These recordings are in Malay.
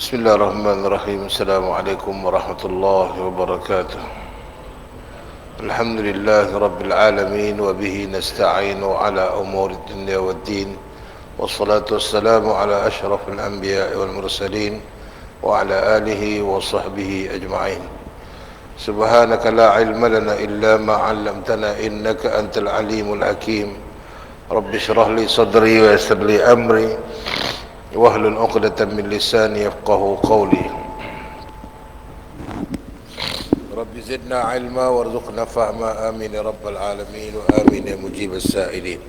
Bismillahirrahmanirrahim. Assalamualaikum warahmatullahi wabarakatuh. Alhamdulillahi rabbil alamin wa bihi nasta'inu ala umuri dunya waddin. Wassalatu wassalamu ala asyrafil anbiya'i wal mursalin wa ala alihi wa sahbihi ajma'in. Subhanaka la ilma lana illa ma 'allamtana innaka antal alimul hakim. Rabbi shrah li sadri wa yassir li amri wahlul 'uqdatam min lisani yafqahu qawli. Rabbi zidna ilma warzuqna fahma, amin ya rabbal alamin wa amin ya mujibas sa'ilin.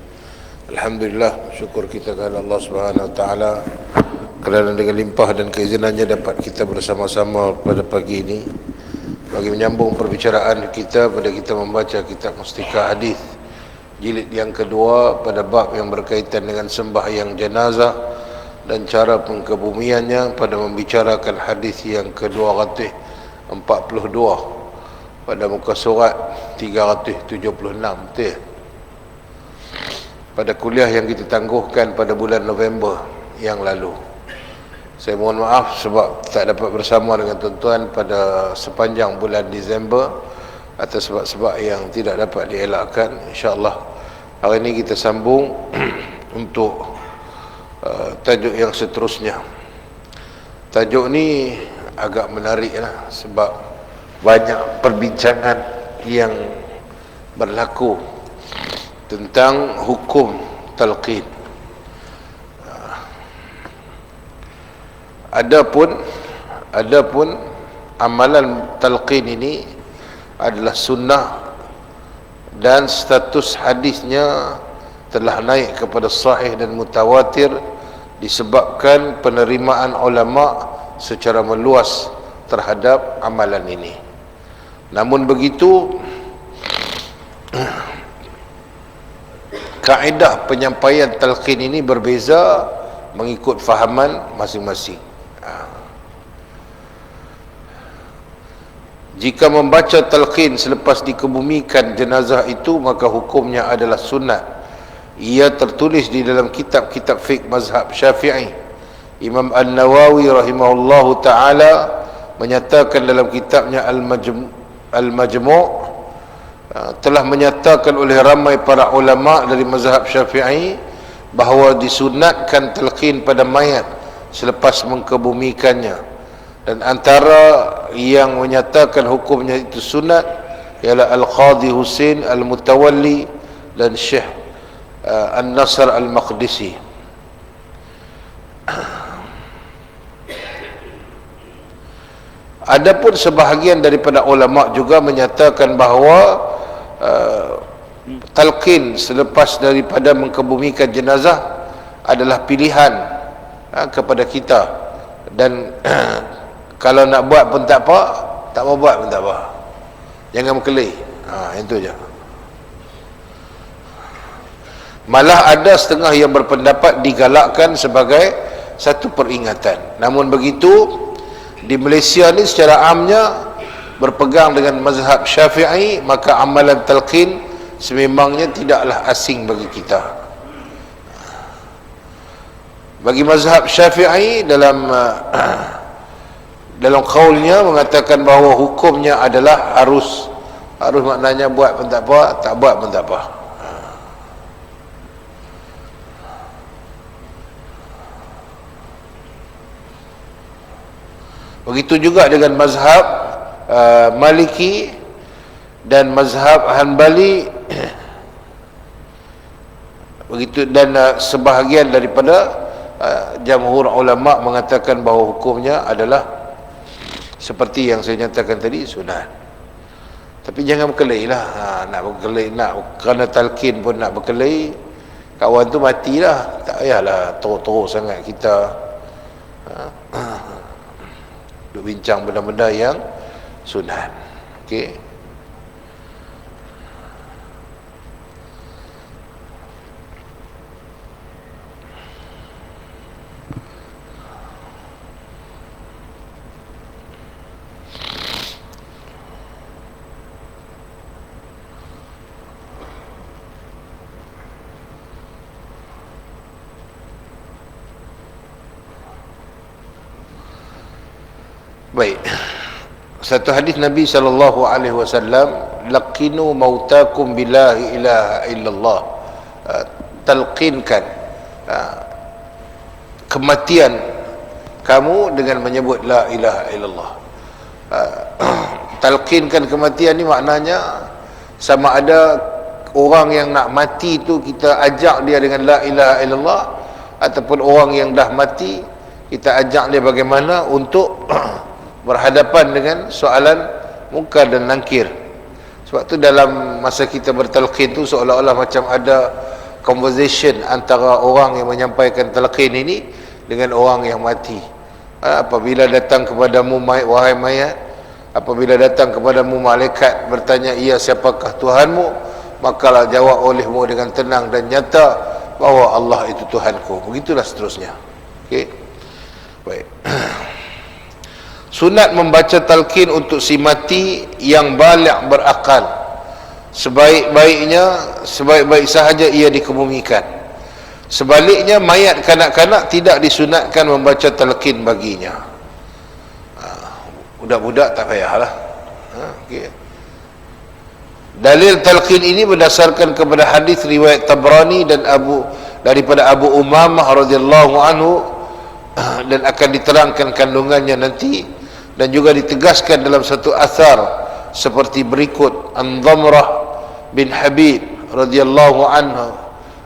Alhamdulillah, syukur kita kepada Allah Subhanahu wa taala kerana dengan limpah dan keizinannya dapat kita bersama-sama pada pagi ini bagi menyambung perbicaraan kita pada kita membaca kitab Mustika Hadis jilid yang kedua pada bab yang berkaitan dengan sembahyang jenazah dan cara pengkebumiannya, pada membicarakan hadis yang ke-242 pada muka surat 376, betul ya? Pada kuliah yang kita tangguhkan pada bulan November yang lalu. Saya mohon maaf sebab tak dapat bersama dengan tuan-tuan pada sepanjang bulan Disember atas sebab-sebab yang tidak dapat dielakkan. InsyaAllah hari ini kita sambung untuk tajuk yang seterusnya. Tajuk ni agak menarik lah, sebab banyak perbincangan yang berlaku tentang hukum talqin. Adapun amalan talqin ini adalah sunnah dan status hadisnya telah naik kepada sahih dan mutawatir disebabkan penerimaan ulama secara meluas terhadap amalan ini. Namun begitu, kaedah penyampaian talqin ini berbeza mengikut fahaman masing-masing. Jika membaca talqin selepas dikebumikan jenazah itu, maka hukumnya adalah sunat. Ia tertulis di dalam kitab-kitab fiqh mazhab Syafi'i. Imam An-Nawawi rahimahullahu ta'ala menyatakan dalam kitabnya Al-Majmu' telah menyatakan oleh ramai para ulama dari mazhab Syafi'i bahawa disunatkan talqin pada mayat selepas mengkebumikannya. Dan antara yang menyatakan hukumnya itu sunat ialah Al-Qadhi Husain Al-Mutawalli dan Syekh An-Nasr Al-Maqdisi. Adapun sebahagian daripada ulama juga menyatakan bahawa talqin selepas daripada mengkebumikan jenazah adalah pilihan kepada kita, dan kalau nak buat pun tak apa, tak mau buat pun tak apa, jangan berkelih. Itu je. Malah ada setengah yang berpendapat digalakkan sebagai satu peringatan. Namun begitu, di Malaysia ni secara amnya berpegang dengan mazhab Syafi'i, maka amalan talqin sememangnya tidaklah asing bagi kita. Bagi mazhab Syafi'i dalam qaulnya mengatakan bahawa hukumnya adalah harus maknanya buat pun tak apa, tak buat pun tak apa. Begitu juga dengan mazhab Maliki dan mazhab Hanbali. Begitu, dan sebahagian daripada jamhur ulama mengatakan bahawa hukumnya adalah seperti yang saya nyatakan tadi, sunat. Tapi jangan berkelahi lah. Nak berkelahi, nak kerana talqin pun nak berkelahi, kawan tu matilah. Tak payahlah teruk-teruk sangat kita duk bincang benda-benda yang sunat. Okey. Baik. Satu hadis Nabi SAW, laqinu mautakum billahi ilaha illallah. Talqinkan kematian kamu dengan menyebut la ilaha illallah. Talqinkan kematian ni maknanya sama ada orang yang nak mati tu kita ajak dia dengan la ilaha illallah, ataupun orang yang dah mati kita ajak dia bagaimana untuk berhadapan dengan soalan munkar dan nakir. Sebab tu dalam masa kita bertalqin tu seolah-olah macam ada conversation antara orang yang menyampaikan talqin ini dengan orang yang mati. Apabila datang kepadamu wahai mayat, apabila datang kepadamu malaikat bertanya, ia siapakah Tuhanmu, makalah jawab olehmu dengan tenang dan nyata bahawa Allah itu Tuhanku. Begitulah seterusnya. Okey. Baik. Sunat membaca talqin untuk si mati yang baligh berakal. Sebaik-baik sahaja ia dikebumikan. Sebaliknya mayat kanak-kanak tidak disunatkan membaca talqin baginya. Budak-budak tak payahlah. Okey. Dalil talqin ini berdasarkan kepada hadis riwayat Tabrani dan daripada Abu Umamah radhiyallahu anhu, dan akan diterangkan kandungannya nanti, dan juga ditegaskan dalam satu athar seperti berikut. An Dhamrah bin Habib radhiyallahu anhu,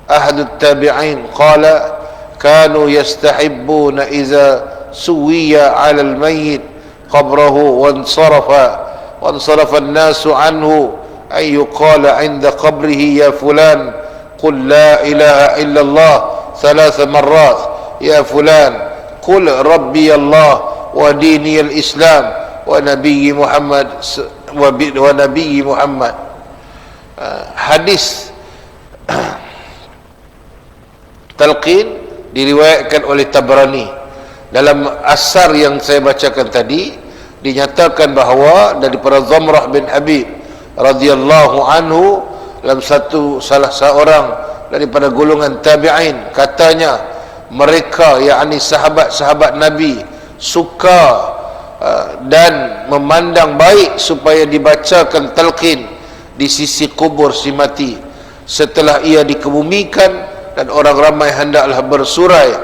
ahadut tabi'in, qala kanu yastahibbuna iza suwiya 'ala al-mayyit qabrahu wansarafa an-nasu anhu ay yuqala 'inda qabrihi ya fulan qul la ilaha illallah 3 marrat, ya fulan qul rabbi Allah wa dini al-Islam wa nabiyyi Muhammad wa nabiyyi Muhammad. Hadis talqin diriwayatkan oleh Tabrani. Dalam asar yang saya bacakan tadi dinyatakan bahawa daripada Dhamrah bin Habib radhiyallahu anhu, dalam salah seorang daripada golongan tabi'in, katanya mereka, yakni sahabat-sahabat Nabi, suka dan memandang baik supaya dibacakan talqin di sisi kubur si mati setelah ia dikebumikan, dan orang ramai hendaklah bersurai,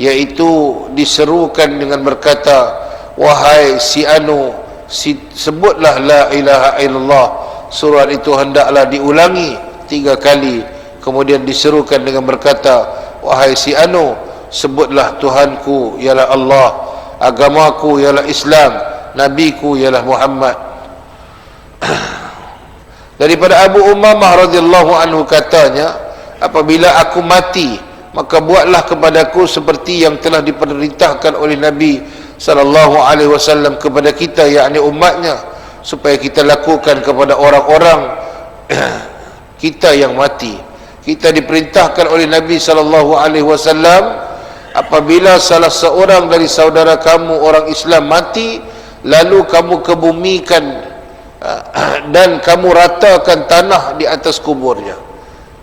iaitu diserukan dengan berkata, wahai si anu, sebutlah la ilaha illallah. Surat itu hendaklah diulangi 3 kali, kemudian diserukan dengan berkata, wahai si anu, sebutlah Tuhanku ialah Allah, agamaku ialah Islam, nabiku ialah Muhammad. Daripada Abu Umamah radhiyallahu anhu katanya, apabila aku mati, maka buatlah kepadaku seperti yang telah diperintahkan oleh Nabi sallallahu alaihi wasallam kepada kita, yakni umatnya, supaya kita lakukan kepada orang-orang kita yang mati. Kita diperintahkan oleh Nabi sallallahu alaihi wasallam, apabila salah seorang dari saudara kamu orang Islam mati, lalu kamu kebumikan dan kamu ratakan tanah di atas kuburnya.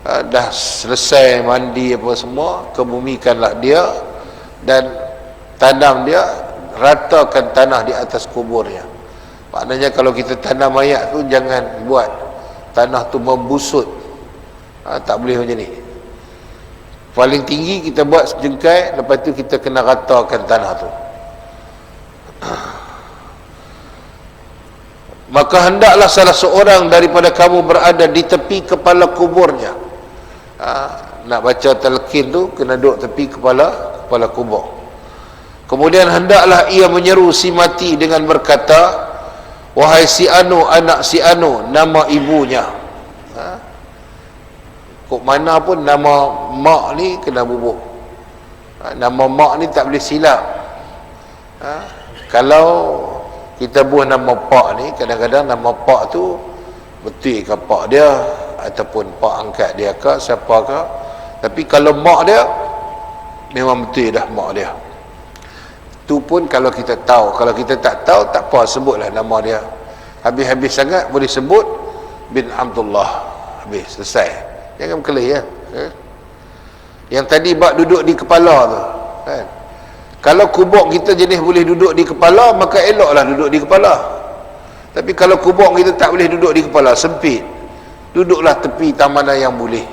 Dah selesai mandi apa semua, kebumikanlah dia dan tanam dia, ratakan tanah di atas kuburnya. Maknanya kalau kita tanam mayat tu jangan buat tanah tu membusut. Tak boleh macam ni. Paling tinggi kita buat sejengkai, lepas tu kita kena ratakan tanah tu. Maka hendaklah salah seorang daripada kamu berada di tepi kepala kuburnya. Nak baca talqin tu kena duduk tepi kepala kubur. Kemudian hendaklah ia menyeru si mati dengan berkata, wahai si anu, anak si anu, nama ibunya. Kok mana pun nama mak ni kena bubuk. Nama mak ni tak boleh silap. Kalau kita buat nama pak ni, kadang-kadang nama pak tu betul ke pak dia, ataupun pak angkat dia ke, siapa ke. Tapi kalau mak dia, memang betul dah mak dia. Tu pun kalau kita tahu. Kalau kita tak tahu, tak apa, sebutlah nama dia. Habis-habis sangat boleh sebut bin Abdullah. Habis, selesai. Jangan berkelahi ya. Yang tadi bak duduk di kepala tu kan? Kalau kubur kita jenis boleh duduk di kepala, maka eloklah duduk di kepala. Tapi kalau kubur kita tak boleh duduk di kepala, sempit, duduklah tepi mana yang boleh.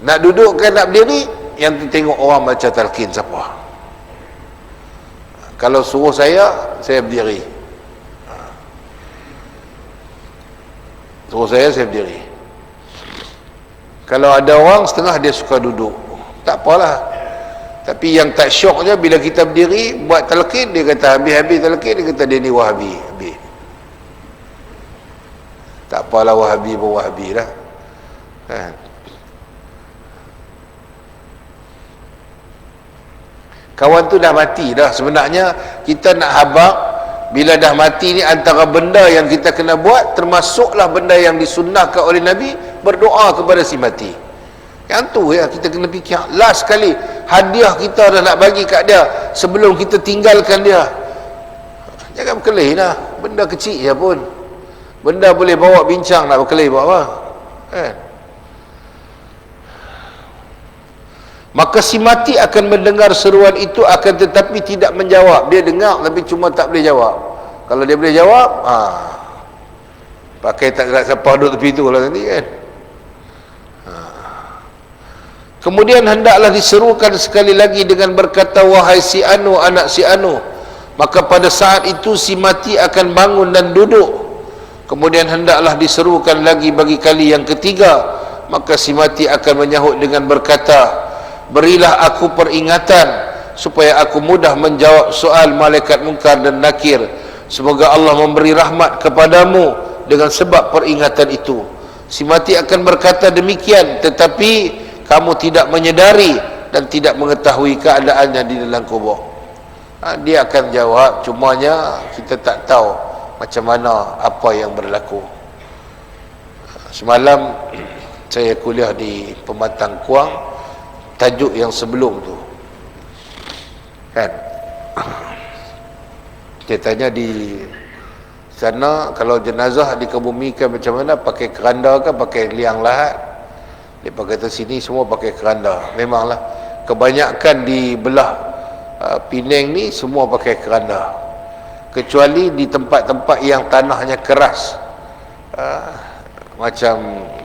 Nak duduk ke nak berdiri, yang tu tengok orang baca talqin siapa. Kalau suruh saya berdiri. Suruh saya berdiri. Kalau ada orang setengah dia suka duduk, tak apalah. Tapi yang tak syoknya bila kita berdiri buat talqin, dia kata habis-habis talqin, dia kata dia ni Wahabi. Habis. Tak apalah, Wahabi pun Wahabi lah. Kan? Kawan tu dah mati dah. Sebenarnya kita nak habaq, bila dah mati ni antara benda yang kita kena buat, termasuklah benda yang disunnahkan oleh Nabi, berdoa kepada si mati. Yang tu ya kita kena fikir. Last sekali hadiah kita dah nak bagi kat dia sebelum kita tinggalkan dia. Jangan berkelih lah. Benda kecil je pun. Benda boleh bawa bincang, nak berkelih buat apa? Kan? Maka si mati akan mendengar seruan itu, akan tetapi tidak menjawab. Dia dengar tapi cuma tak boleh jawab. Kalau dia boleh jawab, pakai tak gerak siapa duduk tepi tu lah nanti kan. Kemudian hendaklah diserukan sekali lagi dengan berkata, wahai si Anu, anak si Anu. Maka pada saat itu si mati akan bangun dan duduk. Kemudian hendaklah diserukan lagi bagi kali yang ketiga. Maka si mati akan menyahut dengan berkata, berilah aku peringatan supaya aku mudah menjawab soal malaikat Munkar dan Nakir. Semoga Allah memberi rahmat kepadamu dengan sebab peringatan itu. Si mati akan berkata demikian, tetapi kamu tidak menyedari dan tidak mengetahui keadaannya di dalam kubur. Dia akan jawab, cumanya kita tak tahu macam mana apa yang berlaku. Semalam saya kuliah di Pematang Kuang, tajuk yang sebelum tu kan, dia tanya di sana kalau jenazah dikebumikan macam mana, pakai keranda ke pakai liang lahat. Dia kata sini semua pakai keranda. Memanglah kebanyakan di belah Penang ni semua pakai keranda, kecuali di tempat-tempat yang tanahnya keras, macam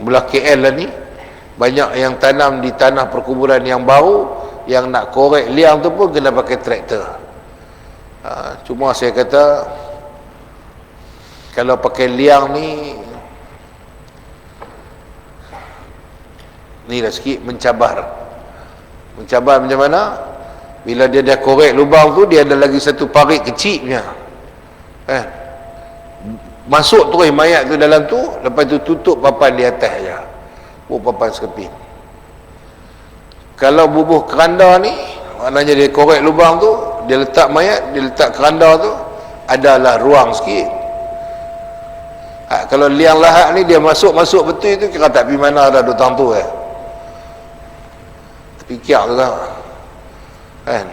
belah KL lah ni, banyak yang tanam di tanah perkuburan yang baru, yang nak korek liang tu pun kena pakai traktor. Cuma saya kata kalau pakai liang ni dah sikit mencabar. Mencabar macam mana? Bila dia dah korek lubang tu, dia ada lagi satu parit kecil punya, masuk terus mayat tu dalam tu, lepas tu tutup papan di atas je, papan sekeping. Kalau bubuh keranda ni, maknanya dia korek lubang tu, dia letak mayat, dia letak keranda tu, adalah ruang sikit. Kalau liang lahat ni dia masuk betul tu, kira tak pergi mana dah duduk tu fikir tu kan.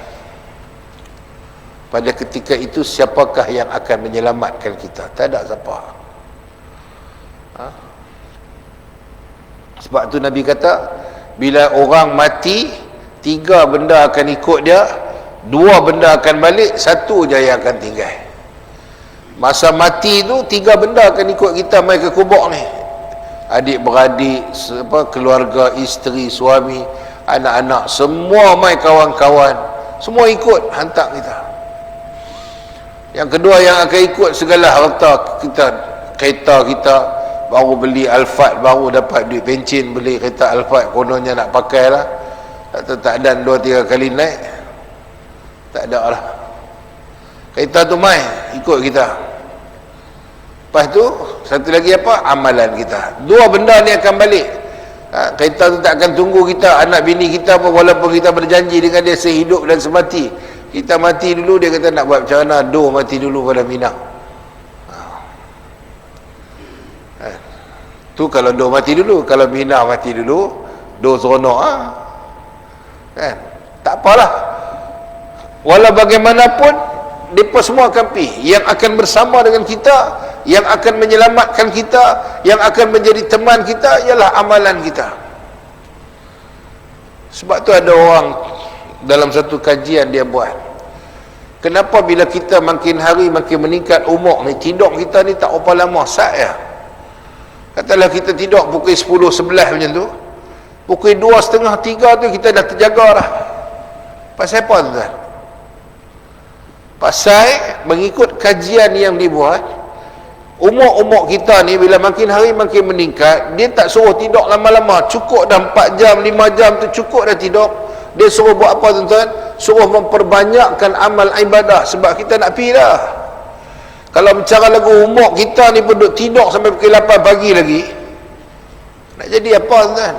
Pada ketika itu siapakah yang akan menyelamatkan kita? Tak ada siapa. Sebab tu Nabi kata, bila orang mati, 3 benda akan ikut dia, 2 benda akan balik, 1 je yang akan tinggal. Masa mati tu 3 benda akan ikut kita mai ke kubur ni. Adik-beradik, keluarga, isteri, suami, anak-anak, semua mai, kawan-kawan, semua ikut hantar kita. Yang kedua yang akan ikut segala harta kita, kereta kita, baru beli Alphard, baru dapat duit pencen beli kereta Alphard, kononnya nak pakai lah, tak ada 2-3 kali naik, tak ada lah, kereta tu mai ikut kita. Lepas tu satu lagi apa? Amalan kita. 2 benda ni akan balik. Kereta tu tak akan tunggu kita, anak bini kita pun, walaupun kita berjanji dengan dia sehidup dan semati, kita mati dulu, dia kata nak buat macam mana, mati dulu pada Minah. Tu kalau mati dulu, kalau Minah mati dulu, seronok kan. Tak apalah, walau bagaimanapun mereka semua akan pergi. Yang akan bersama dengan kita, yang akan menyelamatkan kita, yang akan menjadi teman kita, ialah amalan kita. Sebab tu ada orang dalam satu kajian dia buat, kenapa bila kita makin hari makin meningkat umur ni, tidur kita ni tak berapa lama sat ya. Katalah kita tidur pukul 10, 11 macam tu, pukul 2.30, 3 tu kita dah terjaga dah. Pasal apa tuan? Pasal mengikut kajian yang dibuat, umur-umur kita ni bila makin hari makin meningkat, dia tak suruh tidur lama-lama, cukup dah 4 jam, 5 jam tu cukup dah tidur. Dia suruh buat apa tuan-tuan? Suruh memperbanyakkan amal ibadah, sebab kita nak pergi dah. Kalau bicara lagu umur kita ni pun duduk tidur sampai pukul 8 pagi lagi, nak jadi apa tuan?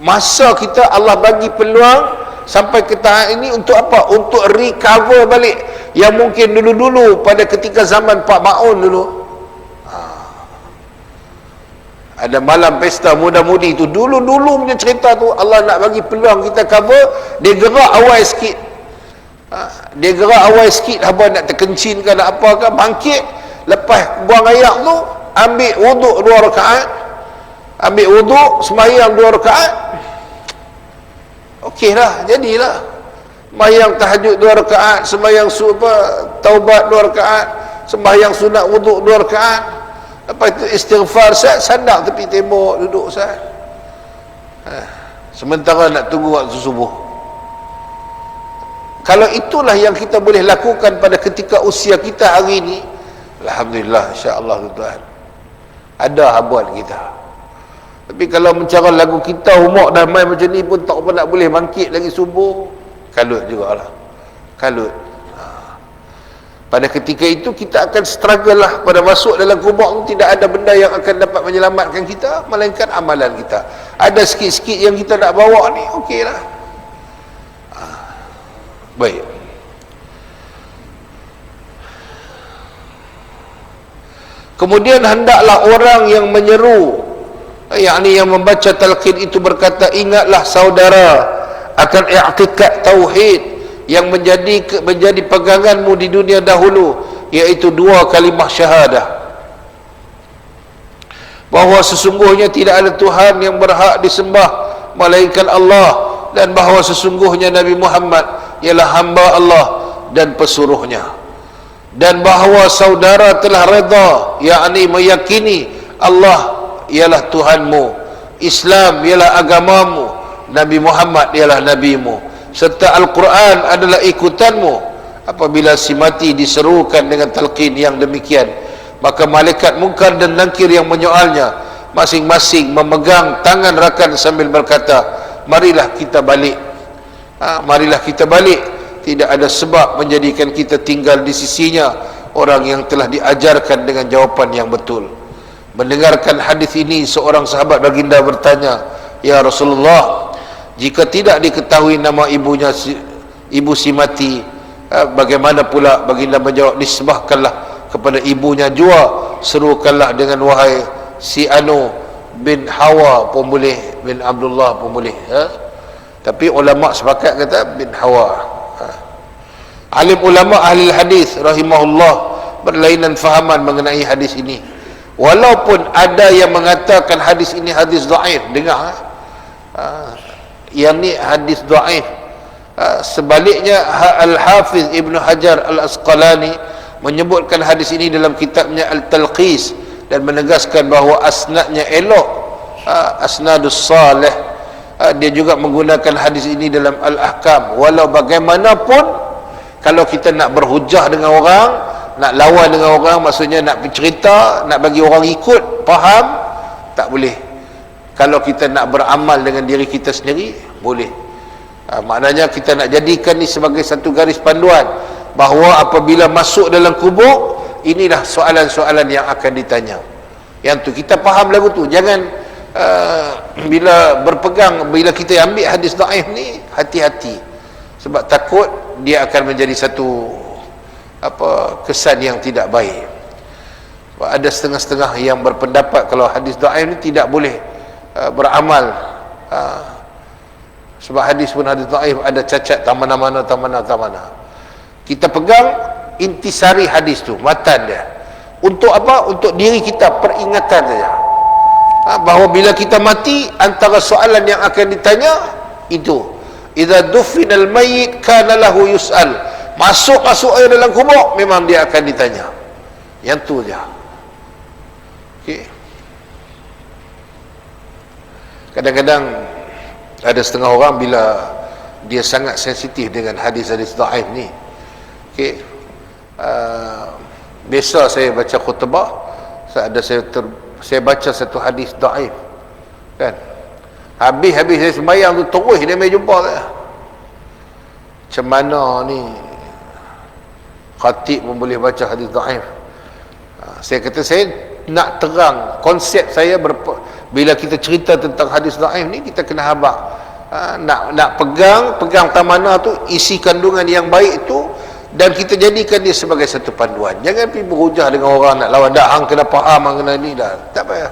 Masa kita Allah bagi peluang sampai ke tahap ini untuk apa? Untuk recover balik yang mungkin dulu-dulu pada ketika zaman Pak Maun dulu, ada malam pesta muda-mudi tu, dulu-dulu punya cerita tu, Allah nak bagi peluang kita cover, dia gerak awal sikit, dia gerak awal sikit, apa nak terkencin ke nak apa ke, bangkit, lepas buang air tu, ambil wuduk 2 rakaat, ambil wuduk, sembahyang 2 rakaat, okey lah, jadilah sembahyang tahajud 2 rakaat, sembahyang taubat 2 rakaat, sembahyang sunat wuduk 2 rakaat, lepas itu istighfar, sandar tepi tembok, duduk sementara nak tunggu waktu subuh. Kalau itulah yang kita boleh lakukan pada ketika usia kita hari ini, alhamdulillah, insya-Allah tuan, ada habuan kita. Tapi kalau mencara lagu kita, umur dah main macam ni pun tak apa nak boleh bangkit lagi subuh, kalut jugalah, kalut. Pada ketika itu kita akan struggle lah, pada masuk dalam kubur tu tidak ada benda yang akan dapat menyelamatkan kita melainkan amalan kita. Ada sikit-sikit yang kita nak bawa ni, okey lah. Baik. Kemudian hendaklah orang yang menyeru, yakni yang membaca talqin itu berkata, ingatlah saudara akan i'tikad tauhid yang menjadi peganganmu di dunia dahulu, iaitu 2 kalimah syahadah, bahawa sesungguhnya tidak ada Tuhan yang berhak disembah melainkan Allah, dan bahawa sesungguhnya Nabi Muhammad ialah hamba Allah dan pesuruhnya, dan bahawa saudara telah redha, yakni meyakini Allah ialah Tuhanmu, Islam ialah agamamu, Nabi Muhammad ialah nabimu, serta Al-Quran adalah ikutanmu. Apabila si mati diserukan dengan talqin yang demikian, maka malaikat munkar dan nakir yang menyoalnya masing-masing memegang tangan rakan sambil berkata, marilah kita balik, marilah kita balik. Tidak ada sebab menjadikan kita tinggal di sisinya orang yang telah diajarkan dengan jawapan yang betul. Mendengarkan hadis ini, seorang sahabat baginda bertanya, ya Rasulullah, jika tidak diketahui nama ibunya, ibu si mati, bagaimana pula? Baginda menjawab, nisbahkanlah kepada ibunya jua, serukanlah dengan wahai si Anu bin Hawa pun boleh, bin Abdullah pun boleh, tapi ulama sepakat kata bin Hawa. Alim ulama ahli hadis rahimahullah berlainan fahaman mengenai hadis ini, walaupun ada yang mengatakan hadis ini hadis dhaif. Dengar, yang ni hadis dhaif. Sebaliknya Al-Hafiz Ibn Hajar Al-Asqalani menyebutkan hadis ini dalam kitabnya Al-Talqis dan menegaskan bahawa asnadnya elok, asnadus salih. Dia juga menggunakan hadis ini dalam Al-Ahkam. Walau bagaimanapun, kalau kita nak berhujah dengan orang, nak lawan dengan orang, maksudnya nak bercerita, nak bagi orang ikut, faham, tak boleh. Kalau kita nak beramal dengan diri kita sendiri, boleh. Maknanya kita nak jadikan ni sebagai satu garis panduan, bahawa apabila masuk dalam kubur, inilah soalan-soalan yang akan ditanya. Yang tu kita faham lagu tu. Jangan bila berpegang, bila kita ambil hadis dhaif ni, hati-hati, sebab takut dia akan menjadi satu kesan yang tidak baik. Ada setengah-setengah yang berpendapat kalau hadis dhaif ni tidak boleh beramal, sebab hadis pun hadis dhaif ada cacat tamana-mana. Kita pegang intisari hadis tu, matan dia. Untuk apa? Untuk diri kita, peringatan saja. bahawa bila kita mati, antara soalan yang akan ditanya itu, idza dufinal mayyit kana lahu yus'al, masuk air dalam kubur memang dia akan ditanya. Yang tu je. Okey. Kadang-kadang ada setengah orang bila dia sangat sensitif dengan hadis-hadis dhaif ni. Okey. Biasa saya baca khutbah, saya baca satu hadis dhaif, kan, habis saya sembahyang tu terus dia mai jumpa saya. Macam mana ni khatib pun boleh baca hadis dhaif? Saya kata saya nak terang konsep saya bila kita cerita tentang hadis dhaif ni, kita kena habaq nak pegang tamana tu, isi kandungan yang baik tu, dan kita jadikan dia sebagai satu panduan. Jangan pergi berhujah dengan orang nak lawan. Dah hang kena faham, hang kena ni dah. Tak payah.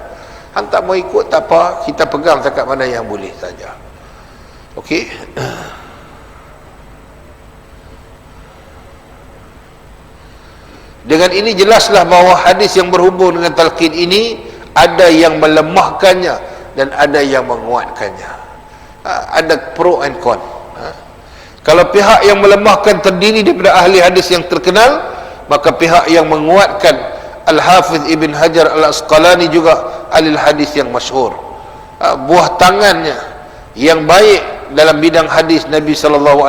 Hang tak mau ikut tak apa, kita pegang cakap mana yang boleh saja. Okey. Dengan ini jelaslah bahawa hadis yang berhubung dengan talqin ini ada yang melemahkannya dan ada yang menguatkannya. Ada pro and con. Kalau pihak yang melemahkan terdiri daripada ahli hadis yang terkenal, maka pihak yang menguatkan Al-Hafiz Ibn Hajar Al-Asqalani juga ahli hadis yang masyhur. Buah tangannya yang baik dalam bidang hadis Nabi SAW,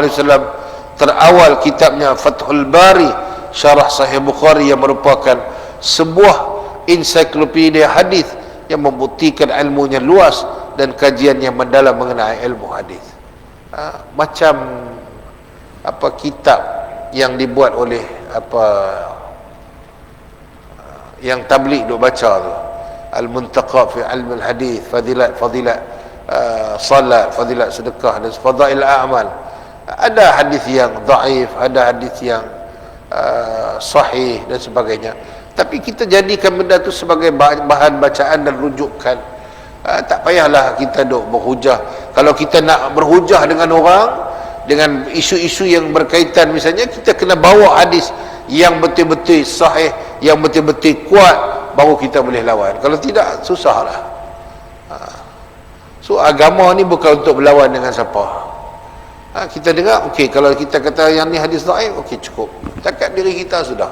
terawal kitabnya Fathul Bari Syarah Sahih Bukhari, yang merupakan sebuah ensiklopedia hadis yang membuktikan ilmunya luas dan kajian yang mendalam mengenai ilmu hadis. Macam kitab yang dibuat oleh yang tabligh duk baca tu, Al-Muntaqa fi Ilm Al-Hadis, fadilat salat, fadilat sedekah dan fadail a'mal. Ada hadis yang dhaif, ada hadis yang sahih dan sebagainya, tapi kita jadikan benda tu sebagai bahan bacaan dan rujukan. Tak payahlah kita duk berhujah. Kalau kita nak berhujah dengan orang dengan isu-isu yang berkaitan, misalnya, kita kena bawa hadis yang betul-betul sahih, yang betul-betul kuat, baru kita boleh lawan. Kalau tidak, susahlah. So agama ni bukan untuk berlawan dengan siapa. Kita dengar, okey, kalau kita kata yang ni hadis dhaif, okey, cukup, cakap diri kita sudah.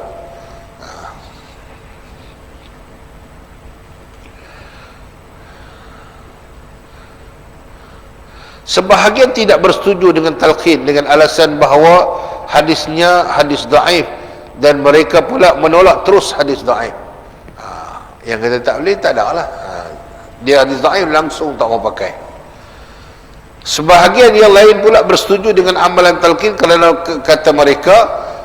Sebahagian tidak bersetuju dengan talqin dengan alasan bahawa hadisnya hadis dhaif, dan mereka pula menolak terus hadis dhaif. Yang kata tak boleh, tak ada lah. Dia hadis dhaif langsung tak mau pakai. Sebahagian yang lain pula bersetuju dengan amalan talqin kerana kata mereka,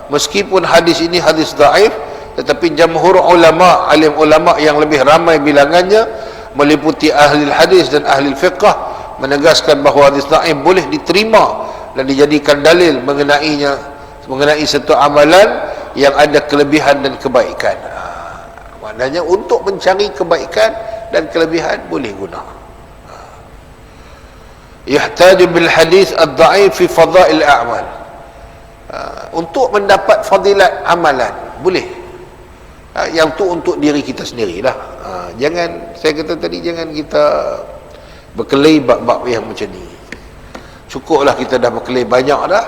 meskipun hadis ini hadis dhaif, tetapi jamhur ulama, alim ulama yang lebih ramai bilangannya, meliputi ahli hadis dan ahli fiqh, menegaskan bahawa hadis dhaif boleh diterima dan dijadikan dalil mengenai satu amalan yang ada kelebihan dan kebaikan. Maknanya untuk mencari kebaikan dan kelebihan boleh guna. Yahtaju bil hadis ad-dhaif fi fadail a'mal. Untuk mendapat fadilat amalan boleh. Yang tu untuk diri kita sendirilah. Jangan, saya kata tadi, jangan kita berkelahi bab-bab yang macam ni. Cukuplah kita dah berkelahi banyak dah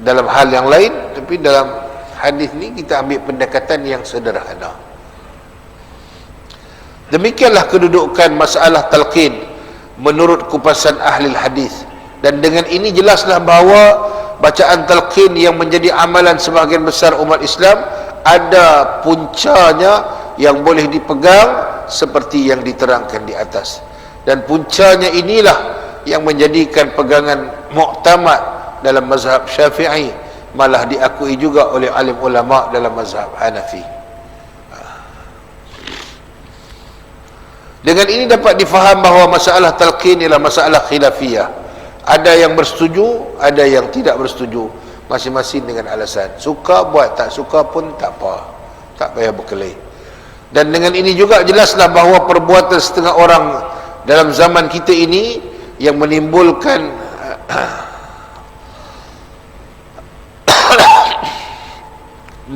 dalam hal yang lain, tapi dalam hadis ni kita ambil pendekatan yang sederhana. Demikianlah kedudukan masalah talqin menurut kupasan ahli hadis, dan dengan ini jelaslah bahawa bacaan talqin yang menjadi amalan sebahagian besar umat Islam ada puncanya yang boleh dipegang seperti yang diterangkan di atas, dan puncanya inilah yang menjadikan pegangan muktamad dalam mazhab Syafi'i, malah diakui juga oleh alim ulama dalam mazhab Hanafi. Dengan ini dapat difaham bahawa masalah talqin ialah masalah khilafiyah. Ada yang bersetuju, ada yang tidak bersetuju, masing-masing dengan alasan. Suka buat, tak suka pun tak apa, tak payah berkelahi. Dan dengan ini juga jelaslah bahawa perbuatan setengah orang dalam zaman kita ini yang menimbulkan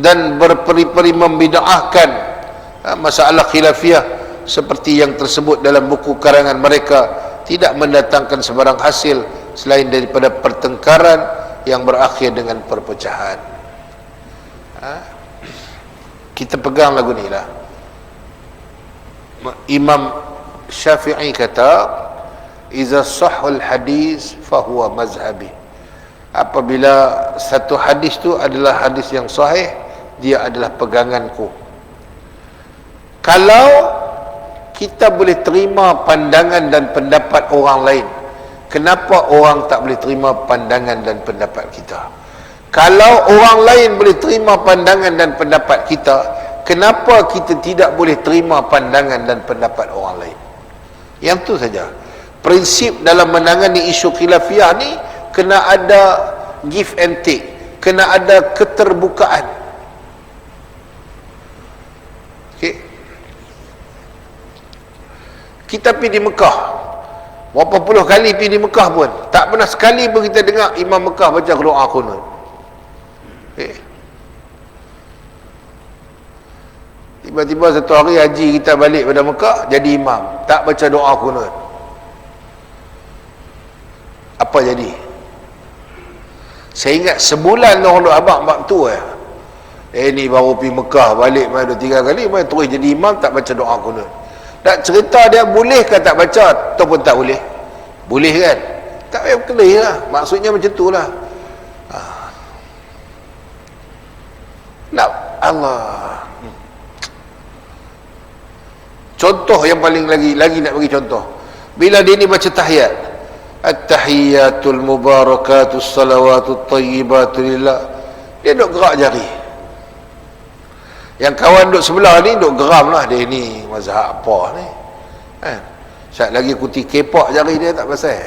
dan berperi-peri membid'ahkan masalah khilafiyah seperti yang tersebut dalam buku karangan mereka tidak mendatangkan sebarang hasil selain daripada pertengkaran yang berakhir dengan perpecahan. Kita pegang lagu ni lah. Imam Syafi'i kata, iza sahul hadis fahuwa mazhabi. Apabila satu hadis tu adalah hadis yang sahih, dia adalah peganganku. Kalau kita boleh terima pandangan dan pendapat orang lain, kenapa orang tak boleh terima pandangan dan pendapat kita? Kalau orang lain boleh terima pandangan dan pendapat kita, kenapa kita tidak boleh terima pandangan dan pendapat orang lain? Yang tu saja. Prinsip dalam menangani isu khilafiyah ni, kena ada give and take, kena ada keterbukaan. Okay. Kita pergi di Mekah, berapa puluh kali pergi di Mekah pun tak pernah sekali pun kita dengar Imam Mekah baca doa kunut. Okay. Tiba-tiba satu hari haji kita balik pada Mekah, jadi imam, tak baca doa kunut. Apa jadi? Saya ingat sebulan orang duk abang bab tu ni baru pergi Mekah, balik main 2-3 kali, main terus jadi imam, tak baca doa kunut. Tak cerita dia boleh ke tak baca ataupun tak boleh? Boleh kan? Tak payah berkelahi lah. Maksudnya macam tu lah. Nak Allah. Contoh yang paling lagi nak bagi contoh. Bila dia ni baca tahiyat, at-tahiyyatul mubarakatus salawatut tayyibatu lillah, dia duk gerak jari. Yang kawan duk sebelah ni duk geram lah, dia ni mazhab apa ni kan? Sat lagi kuti kepak jari dia tak pasal.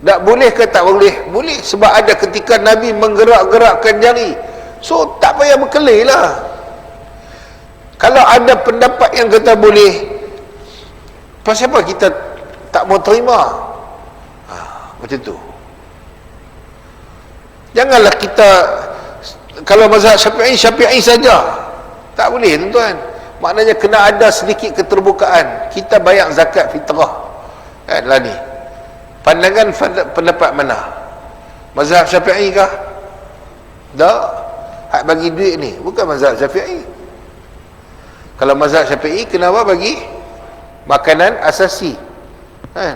Tak boleh ke tak boleh? Boleh, sebab ada ketika Nabi menggerak-gerakkan jari. So tak payah berkelahi lah. Kalau ada pendapat yang kata boleh, pasal apa kita tak mau terima? Macam tu. Janganlah kita, kalau mazhab Syafi'i saja tak boleh tuan-tuan. Maknanya kena ada sedikit keterbukaan. Kita bayar zakat fitrah kan lah ni. Pandangan pendapat mana? Mazhab Syafi'i kah? Tak. Hak bagi duit ni bukan mazhab Syafi'i. Kalau mazhab Syafi'i, kenapa bagi makanan asasi kan?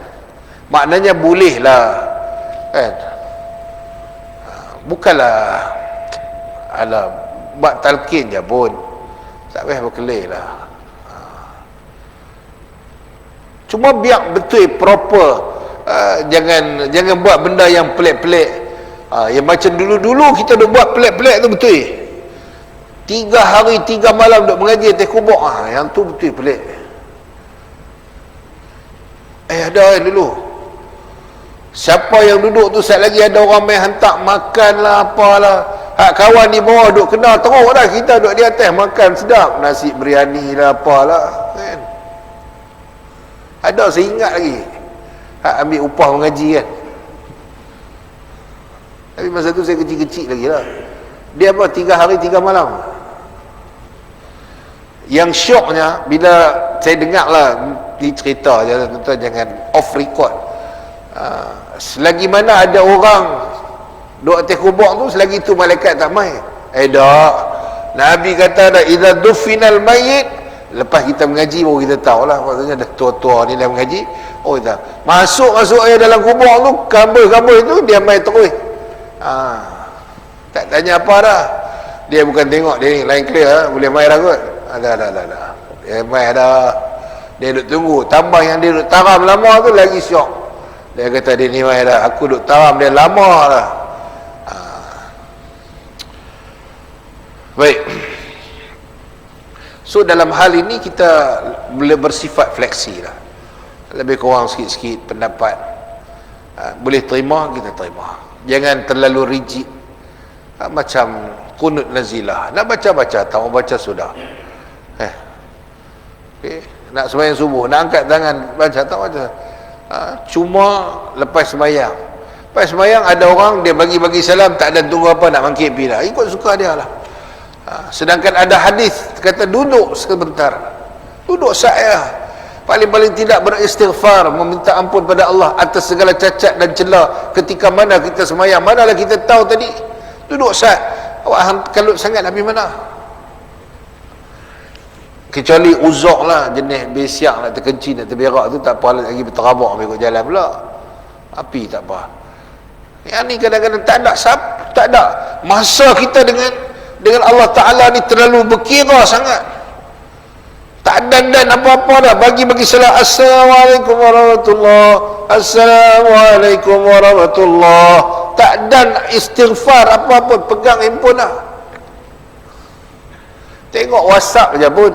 Maknanya boleh lah kan? Bukanlah alah buat talqin je pun, tak payah berkelahi lah. Cuma biar betul proper. Jangan buat benda yang pelik-pelik. Yang macam dulu-dulu kita dah buat pelik-pelik tu betul. 3 hari 3 malam duk mengaji atas kubur, yang tu betul pelik. Ada dulu. Siapa yang duduk tu sat lagi ada orang main hantar makan lah apalah. Hak kawan di bawah duk kena teruk dah, kita duk di atas makan sedap, nasi biryani lah apalah kan. Ada saya ingat lagi. Hak ambil upah mengaji kan. Tapi masa tu saya kecil-kecil lagi lah. Dia apa 3 hari 3 malam. Yang syoknya bila saya dengar lah ni cerita je tuan-tuan, jangan off record. Selagi mana ada orang duduk atas kubur tu, selagi tu malaikat tak main. Tak. Nabi kata dah, idza dufinal mayyit, lepas kita mengaji baru kita tahulah, maksudnya dah tua-tua ni dah mengaji. Dah masuk aja dalam kubur tu, kabel-kabel tu dia main terus. Tak tanya apa dah. Dia bukan tengok dia ni lain clear, boleh main dah kot. Dah. Dia main dah. Dia duduk tunggu. Tambah yang dia duduk taram lama tu lagi syok. Dia kata dia ni main dah. Aku duduk taram dia lama dah. Baik. So dalam hal ini kita boleh bersifat fleksi lah. Lebih kurang sikit-sikit pendapat. Boleh terima, kita terima. Jangan terlalu rigid. Macam kunut nazilah. Nak baca-baca, tak mau baca sudah. Okay. Nak sembahyang subuh, nak angkat tangan baca, tak baca. Cuma lepas sembahyang. Lepas sembahyang ada orang dia bagi-bagi salam, tak ada tunggu apa, nak bangkit pergi dah. Ikut suka dia lah. Sedangkan ada hadis kata duduk sebentar. Duduk saya, paling-paling tidak beristighfar, meminta ampun pada Allah atas segala cacat dan celah ketika mana kita semayang. Manalah kita tahu tadi. Duduk sat. Awak kalut sangat habis mana? Kecuali uzuk lah, jenis besiak nak terkencing, nak terberak tu tak apa lagi, berterabak ikut jalan pula. Api tak apa. Yang ni kadang-kadang tak ada. Masa kita dengan Allah Ta'ala ni terlalu berkira sangat. Tak dan apa-apa dah. Bagi salat. Assalamualaikum warahmatullahi. Assalamualaikum warahmatullahi. Tak dan istighfar apa-apa. Pegang handphone dah. Tengok WhatsApp je pun.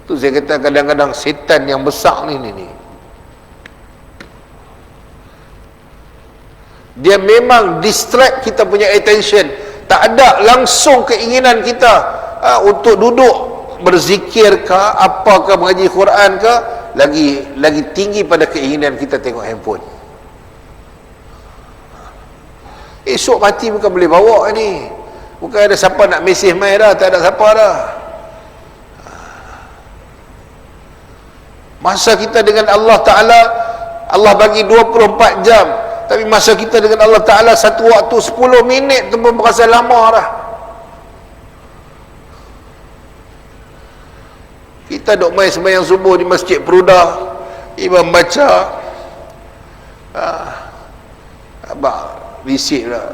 Tu saya kata kadang-kadang setan yang besar ni. Dia memang distract kita punya attention. Tak ada langsung keinginan kita untuk duduk berzikir ke, apakah mengaji Quran ke, lagi tinggi pada keinginan kita tengok handphone. Esok mati bukan boleh bawa ni. Bukan ada siapa nak mesej mai dah, tak ada siapa dah. Masa kita dengan Allah Ta'ala, Allah bagi 24 jam, tapi masa kita dengan Allah Ta'ala satu waktu 10 minit tu pun berasa lama dah. Kita duk main sembahyang subuh di Masjid Perudah, imam baca abang risik lah.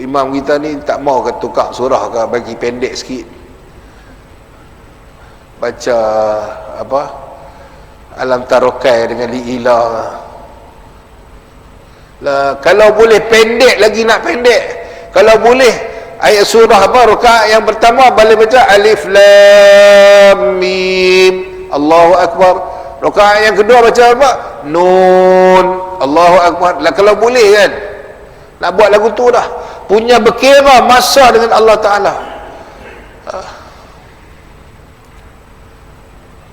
Imam kita ni tak mau ke tukar surah ke, bagi pendek sikit. Baca apa, Alam Tarokai dengan Li'ilah lah. Kalau boleh pendek lagi nak pendek. Kalau boleh ayat surah apa, rakaat yang pertama boleh baca Alif Lam Mim Allahu Akbar. Rakaat yang kedua baca apa? Nun Allahu Akbar. Lah kalau boleh kan, nak buat lagu tu dah. Punya berkira masa dengan Allah Ta'ala.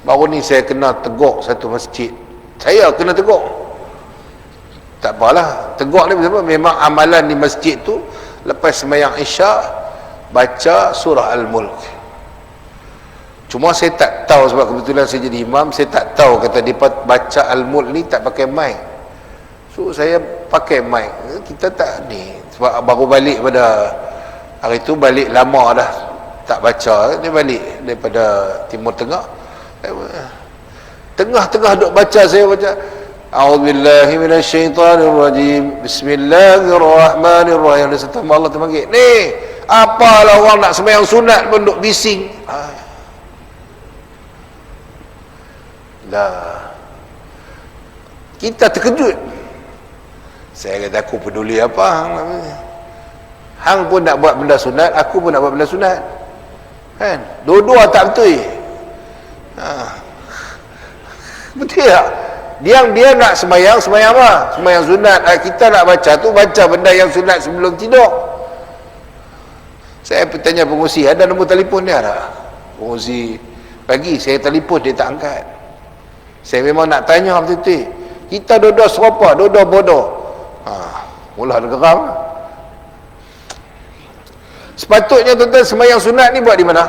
Baru ni saya kena tegur satu masjid. Saya kena tegur. Tak apalah, tegur ni sebab memang amalan di masjid tu lepas sembahyang Isyak baca surah Al-Mulk. Cuma saya tak tahu, sebab kebetulan saya jadi imam, saya tak tahu kata dia baca Al-Mulk ni tak pakai mic. So saya pakai mic. Kita tak ni, sebab baru balik pada hari tu, balik lama dah tak baca. Dia balik daripada Timur Tengah. Tengah-tengah duk baca, saya baca A'udzubillahi minasyaitanirrajim Bismillahirrahmanirrahim. Dia serta Allah terpanggil, ni apalah orang nak sembahyang sunat pun duk bising. Dah kita terkejut. Saya kata, aku peduli apa hang pun nak buat benda sunat, aku pun nak buat benda sunat kan, dua-dua tak betul. Betul tak? Dia nak sembahyang apa? Sembahyang sunat. Kita nak baca tu, baca benda yang sunat sebelum tidur. Saya bertanya pengurusi, ada nombor telefon dia tak? Pengurusi pagi, saya telefon, dia tak angkat. Saya memang nak tanya betul-betul. Kita dua-dua serupa, dua-dua bodoh. Mula ada geram. Sepatutnya tuan-tuan sembahyang sunat ni buat di mana?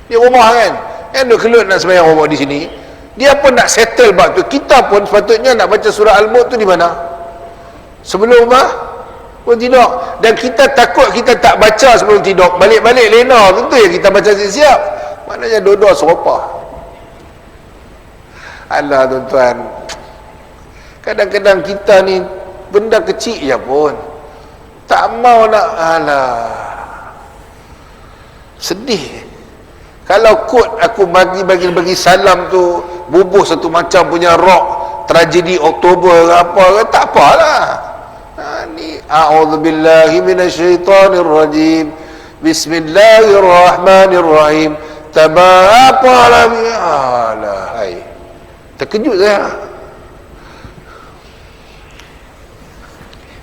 Di rumah kan? Yang duk kelut nak sembahyang rumah di sini. Dia pun nak settle bab tu. Kita pun sepatutnya nak baca surah Al-Mulk tu di mana? Sebelum pun tidur. Dan kita takut kita tak baca sebelum tidur, balik-balik lena, tentu ya kita baca siap-siap. Maknanya dua-dua serupa. Alah tuan-tuan, kadang-kadang kita ni benda kecil je pun tak mau nak. Alah, sedih. Kalau kot aku bagi salam tu bubuh satu macam punya rock tragedi Oktober apa, tak apalah. Ni a'udzubillahi minasyaitonirrajim bismillahirrahmanirrahim tabarakalla. Alah, hai, terkejut saya.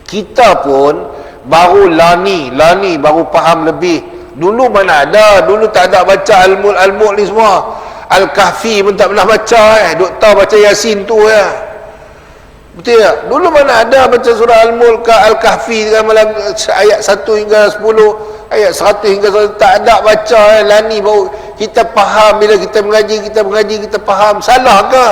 Kita pun baru lani baru faham lebih. Dulu mana ada, dulu tak ada baca Al-Mulk ni semua. Al-Kahfi pun tak pernah baca. Duk tahu baca Yasin tu ya. Betul tak? Dulu mana ada baca surah Al-Mulk ke Al-Kahfi ayat 1 hingga 10, ayat 100 hingga 100, tak ada baca lani baru. Kita faham bila kita mengaji, kita faham. Salah ke?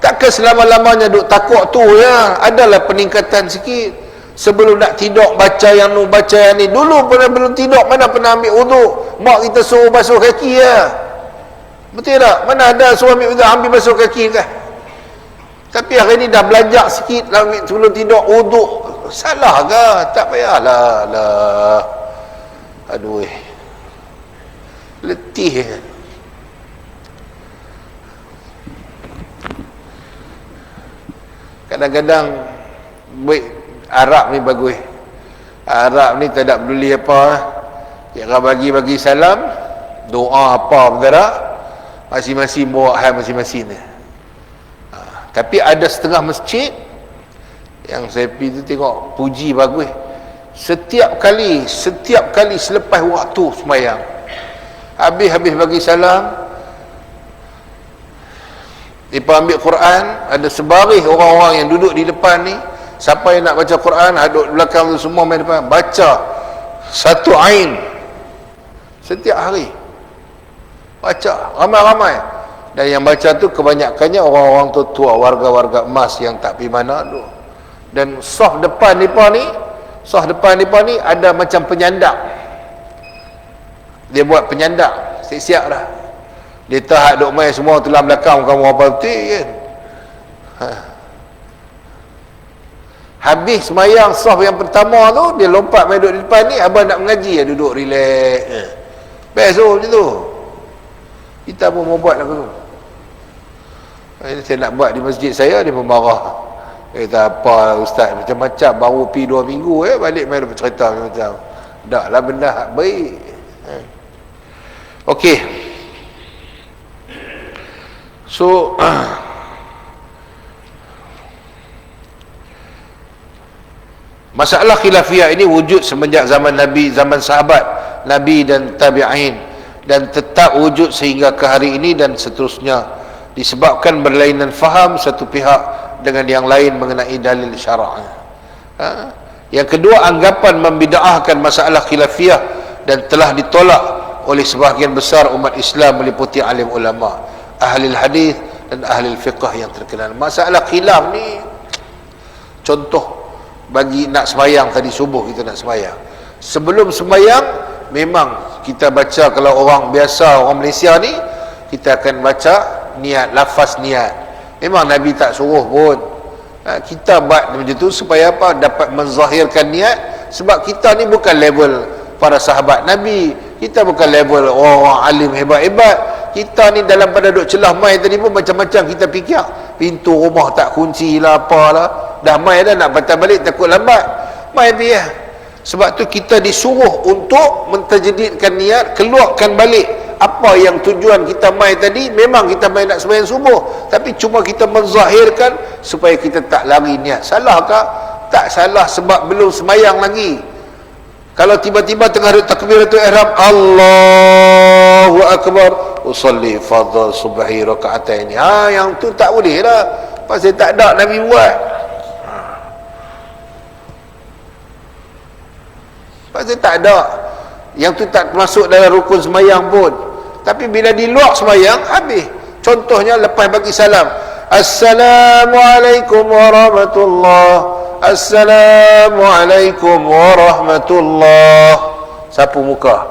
Takkan selama-lamanya duk takut tu ya. Adalah peningkatan sikit. Sebelum nak tidur baca yang nu, baca yang ni. Dulu pernah belum tidur, mana pernah ambil wuduk. Mak kita suruh basuh kaki ya. Betul tak? Mana ada suruh ambil basuh kaki kan? Tapi hari ni dah belajar sikit dah ambil sebelum tidur wuduk. Salah ke? Tak payahlah lah. Aduh. Letih. Kadang-kadang baik Arab ni bagus. Arab ni tak ada peduli apa. Kira bagi salam, doa apa perkara, masing-masing bawa hal masing-masing ni. Tapi ada setengah masjid yang saya pergi tu tengok puji bagus. Setiap kali selepas waktu sembahyang, habis bagi salam, mereka ambil Quran. Ada sebaris orang-orang yang duduk di depan ni, siapa yang nak baca Quran, duduk di belakang tu semua main depan, baca satu ain setiap hari, baca ramai-ramai. Dan yang baca tu kebanyakannya orang-orang tua, warga-warga emas yang tak pergi mana tu. Dan saf depan mereka ni ada macam penyandak. Dia buat penyandak siap-siap dah. Dia tak duk main semua tulang belakang kamu apa betul kan. Habis semayang saf yang pertama tu, dia lompat main duduk di depan ni. Abang nak mengaji, duduk relax. Best tu macam tu. Kita pun mau buat lah tu. Saya nak buat di masjid saya, dia pun marah. Dia kata, apa ustaz, macam-macam, baru pergi 2 minggu balik main dapat cerita macam-macam. Tak lah benda baik. Okey. So masalah khilafiyah ini wujud semenjak zaman Nabi, zaman sahabat Nabi dan tabi'in, dan tetap wujud sehingga ke hari ini dan seterusnya, disebabkan berlainan faham satu pihak dengan yang lain mengenai dalil syarak. Yang kedua, anggapan membid'ahkan masalah khilafiyah dan telah ditolak oleh sebahagian besar umat Islam meliputi alim ulama, ahli hadis dan ahli fiqh yang terkenal. Masalah khilaf ni contoh bagi nak sembahyang tadi subuh, kita nak sembahyang. Sebelum sembahyang memang kita baca, kalau orang biasa, orang Malaysia ni, kita akan baca niat, lafaz niat. Memang Nabi tak suruh pun. Kita buat macam tu supaya apa? Dapat menzahirkan niat. Sebab kita ni bukan level para sahabat Nabi, kita bukan level orang-orang alim hebat-hebat. Kita ni dalam pada duk celah mai tadi pun macam-macam kita fikir. Pintu rumah tak kunci lah, apalah. Dah mai dah, nak patah balik takut lambat, mai biar. Sebab tu kita disuruh untuk mentajdiidkan niat, keluarkan balik apa yang tujuan kita mai tadi. Memang kita mai nak sembahyang subuh, tapi cuma kita menzahirkan supaya kita tak lari niat. Salahkah? Tak salah, sebab belum sembahyang lagi. Kalau tiba-tiba tengah duduk takbiratul ihram, Allahu akbar, usalli fardhu subhi raka'atain, yang tu tak boleh lah, pasal tak ada Nabi buat. Pasal tak ada. Yang tu tak masuk dalam rukun sembahyang pun. Tapi bila di luar sembahyang, habis. Contohnya lepas bagi salam, Assalamualaikum warahmatullahi, Assalamualaikum warahmatullahi, sapu muka.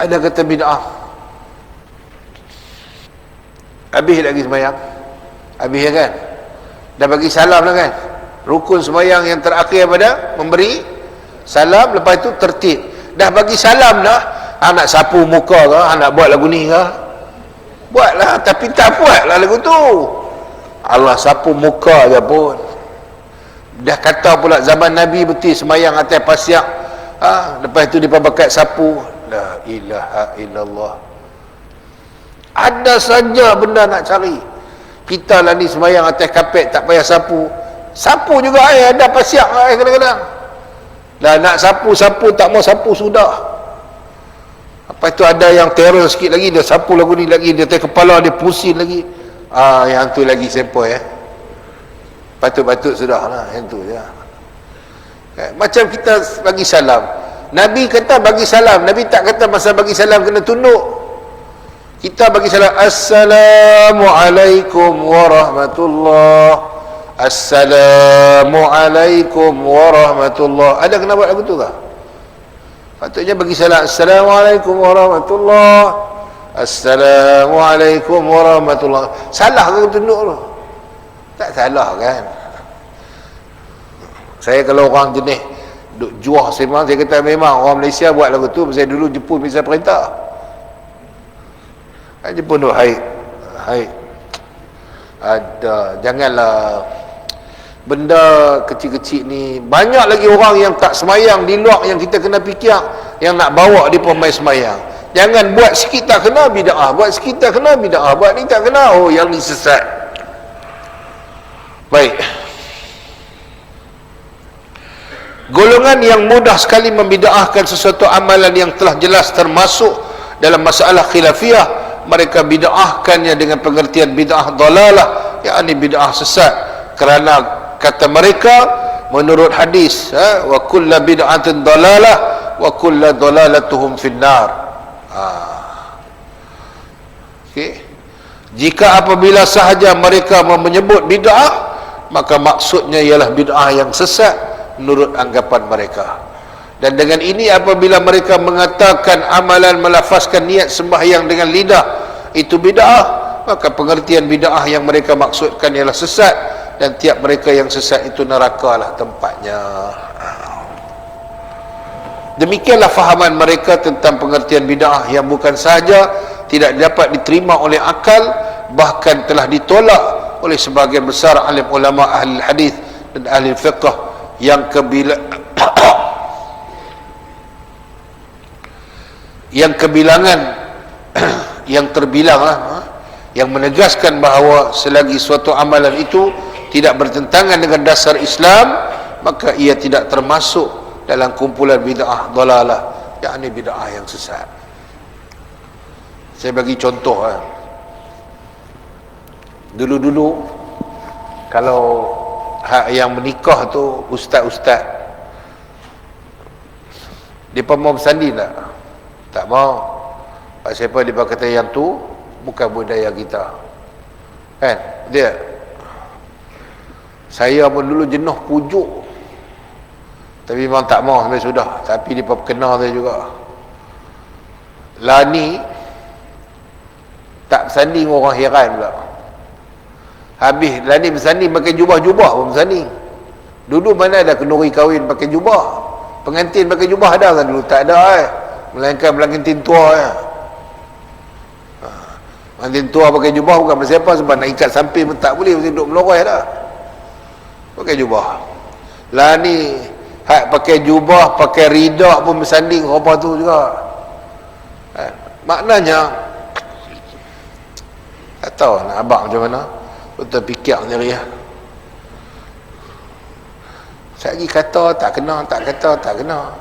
Ada kata bid'ah. Habis lagi sembahyang. Habis kan? Dah bagi salam dah kan? Rukun sembahyang yang terakhir pada memberi salam, lepas itu tertib. Dah bagi salam dah, nak sapu muka ke, nak buat lagu ni ke, buatlah. Tapi tak buatlah lagu tu. Allah, sapu muka je pun. Dah kata pula zaman Nabi betul sembahyang atas pasir, lepas itu dia bakat sapu. La ilaha illallah. Ada saja benda nak cari. Kita lah ni sembahyang atas kapet, tak payah sapu. Sapu juga ada pasir kadang-kadang. Dah nak sapu-sapu, tak mau sapu sudah. Apa itu ada yang terror sikit lagi, dia sapu lagu ni lagi, dia atas kepala dia pusing lagi. Yang tu lagi sempoi patut-patut sudah lah, yang tu je. Macam kita bagi salam, Nabi kata bagi salam, Nabi tak kata masa bagi salam kena tunduk. Kita bagi salam, Assalamualaikum warahmatullahi. Assalamualaikum warahmatullahi. Ada kena buat lagu tu tak? Patutnya bagi salam, Assalamualaikum warahmatullahi. Assalamualaikum warahmatullahi. Salah ke tunduk tu? Tak salah kan? Saya kalau orang jenis duk juah sembang, saya kata memang orang Malaysia buat lagu tu. Saya dulu Jepun bisa perintah. Jepun tu hai ada, janganlah benda kecil-kecil ni. Banyak lagi orang yang tak semayang di luar yang kita kena fikir, yang nak bawa dia pemain semayang. Jangan buat sikit tak kena bid'ah, buat sikit tak kena bid'ah, buat ni tak kena, oh yang ni sesat. Baik, golongan yang mudah sekali membid'ahkan sesuatu amalan yang telah jelas termasuk dalam masalah khilafiyah, mereka bid'ahkannya dengan pengertian bid'ah dalalah, yakni bid'ah sesat, kerana kata mereka menurut hadis, wa kullu bid'atin dalalah wa kullu dalalatuhum finnar. Okay. Jika apabila sahaja mereka menyebut bid'ah, maka maksudnya ialah bid'ah yang sesat menurut anggapan mereka. Dan dengan ini apabila mereka mengatakan amalan melafazkan niat sembahyang dengan lidah itu bid'ah, maka pengertian bid'ah yang mereka maksudkan ialah sesat, dan tiap mereka yang sesat itu nerakalah tempatnya. Demikianlah fahaman mereka tentang pengertian bid'ah yang bukan sahaja tidak dapat diterima oleh akal, bahkan telah ditolak oleh sebagian besar alim ulama ahli hadis dan ahli fiqh yang kebilangan yang terbilang yang menegaskan bahawa selagi suatu amalan itu tidak bertentangan dengan dasar Islam, maka ia tidak termasuk dalam kumpulan bid'ah dalalah, yakni bid'ah yang sesat. Saya bagi contoh. Dulu-dulu kalau yang menikah tu ustaz-ustaz, dia mau bersanding tak? Tak mau. Siapa dia kata yang tu bukan budaya kita, kan? Dia, saya pun dulu jenuh pujuk, tapi memang tak mau sampai sudah. Tapi dia kena saya juga. Lani tak bersanding, orang heran pula. Habis Lani bersanding pakai jubah-jubah pun bersanding. Dulu mana ada kenduri kahwin pakai jubah? Pengantin pakai jubah ada kan dulu? Tak ada melainkan pengantin tua pengantin tua pakai jubah bukan siapa, sebab nak ikat samping pun tak boleh, mesti duduk meloreh dah. Pakai jubah. Lani pakai jubah, pakai ridak pun bersanding rupa tu juga. Maknanya tak tahu nak abang macam mana, betul fikir sendiri ya. Saya lagi kata tak kena, tak kata tak kena.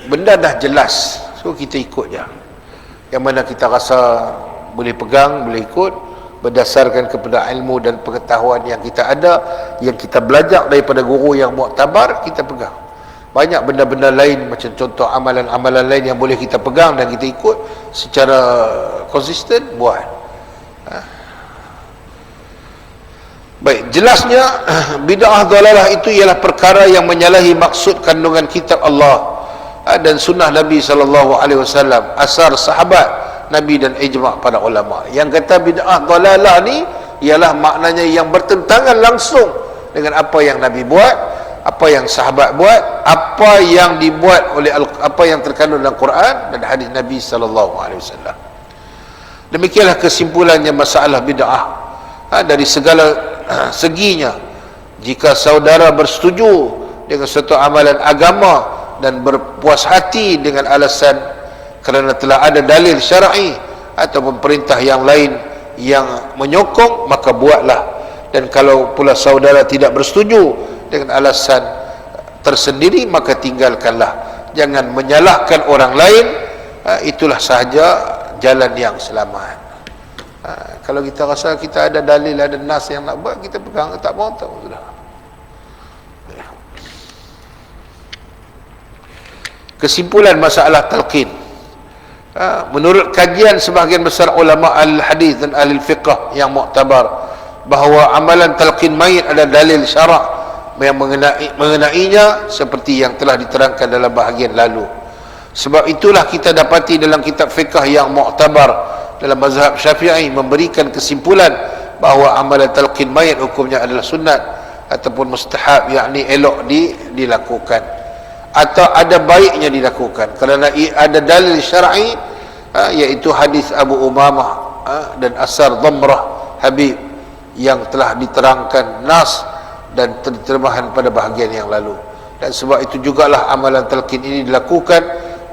Benda dah jelas, so kita ikut je. Yang mana kita rasa boleh pegang, boleh ikut, berdasarkan kepada ilmu dan pengetahuan yang kita ada, yang kita belajar daripada guru yang muktabar, kita pegang. Banyak benda-benda lain, macam contoh amalan-amalan lain yang boleh kita pegang dan kita ikut secara konsisten, buat. Baik, jelasnya bid'ah dalalah itu ialah perkara yang menyalahi maksud kandungan kitab Allah dan sunnah Nabi SAW, asar sahabat Nabi dan ijma' para ulama. Yang kata bid'ah dalalah ni ialah maknanya yang bertentangan langsung dengan apa yang Nabi buat, apa yang sahabat buat, apa yang dibuat oleh apa yang terkandung dalam Quran dan hadis Nabi SAW. Demikianlah kesimpulannya masalah bid'ah dari segala seginya. Jika saudara bersetuju dengan suatu amalan agama dan berpuas hati dengan alasan kerana telah ada dalil syar'i ataupun perintah yang lain yang menyokong, maka buatlah. Dan kalau pula saudara tidak bersetuju dengan alasan tersendiri, maka tinggalkanlah. Jangan menyalahkan orang lain, itulah sahaja jalan yang selamat. Kalau kita rasa kita ada dalil, ada nas yang nak buat, kita pegang, tak mau tak sudah. Kesimpulan masalah talqin. Menurut kajian sebahagian besar ulama al-hadis dan ahli fiqh yang muktabar, bahawa amalan talqin mayit ada dalil syarak yang mengenainya seperti yang telah diterangkan dalam bahagian lalu. Sebab itulah kita dapati dalam kitab fiqh yang muktabar dalam mazhab Syafi'i memberikan kesimpulan bahawa amalan talqin mayit hukumnya adalah sunat ataupun mustahab, yakni elok dilakukan atau ada baiknya dilakukan kerana ada dalil syar'i, iaitu hadis Abu Umamah dan asar Dhamrah Habib yang telah diterangkan nas dan terjemahan pada bahagian yang lalu. Dan sebab itu jugalah amalan talqin ini dilakukan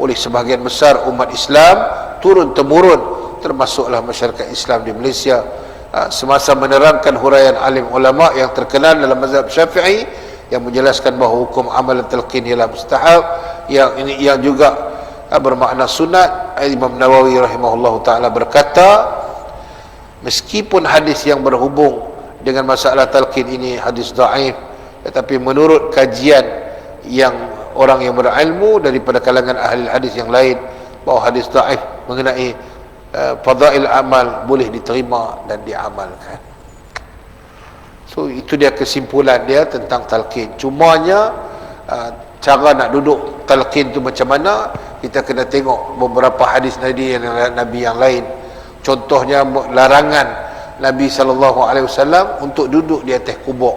oleh sebahagian besar umat Islam turun-temurun, termasuklah masyarakat Islam di Malaysia, semasa menerangkan huraian alim ulama yang terkenal dalam mazhab Syafi'i yang menjelaskan bahawa hukum amalan talqin ialah mustahab, yang juga bermakna sunat. Imam Nawawi rahimahullahu taala berkata, meskipun hadis yang berhubung dengan masalah talqin ini hadis dhaif, tetapi menurut kajian yang orang yang berilmu daripada kalangan ahli hadis yang lain, bahawa hadis dhaif mengenai fadail amal boleh diterima dan diamalkan. So itu dia kesimpulan dia tentang talqin. Cumanya cara nak duduk talqin tu macam mana, kita kena tengok beberapa hadis Nabi yang lain. Contohnya larangan Nabi SAW untuk duduk di atas kubur.